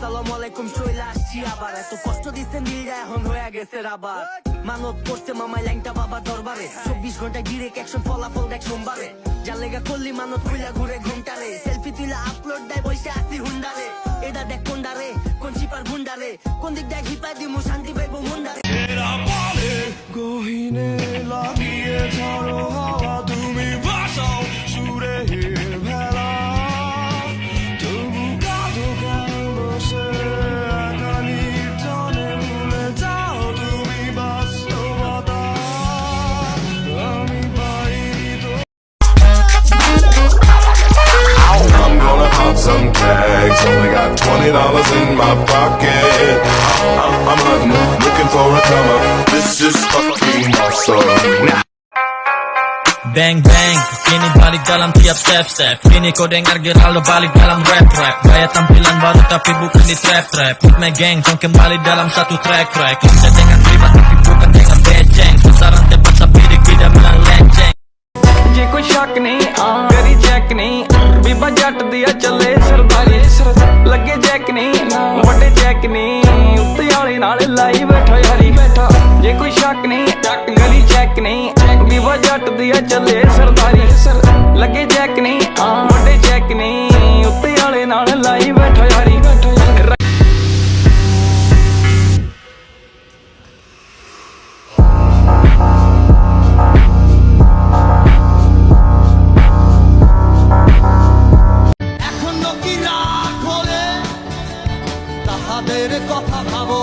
আসসালামু আলাইকুম চলে আসছি আবার এত কষ্ট দিচ্ছেন দিলটা এখন হয়ে গেছে আবার মানত করছে মামাই ল্যাংটা বাবা দরবারে 24 ঘন্টা ডিরেক্ট অ্যাকশন ফলাফল দেখ সোমবারে যা লেগা করলি মানত খুইলা ঘুরে ঘন্টারে সেলফি তুইলা আপলোড দেয় বসে আসি হুন্ডারে এটা দেখ কোনডারে কোন চিপার গুন্ডারে কোন দিক দেখ হিপাই দিমু শান্তি পাইবো মুন্ডারে গহিনে লাগিয়ে ধরো হাওয়া তুমি ভাসাও সুরে ভেলা তবু কাঁদো কেন বসে একালি টানে ভুলে যাও তুমি বাস্তবতা আমি পাইনি তো I'm gonna pop some tags. Only got $20 in my pocket. I'm hunting, looking for a come up. This is fucking awesome. Bang bang, kini balik dalam tiap step. Kini kau dengar Geraldo balik dalam rap. Gaya tampilan baru tapi bukan di trap. Put my gang, kau kembali dalam satu track. Bisa dengan pribad tapi bukan dengan beceng. Sasaran tepat sapirik tidak bilang lenceng. जे कोई शक नहीं करी check नहीं बीबा जट दिया चले सरदारी लगे check नहीं बड़े चेक नहीं उत्ते वाली नाल लाई बैठा यारी जे कोई शक नहीं करी चेक नहीं बीबा जट दिया चले सरदारी लगे चेक नहीं बड़े चेक नहीं उत्ते वाले नाल लाई बैठा यारी তাহাদের কথা ভাবো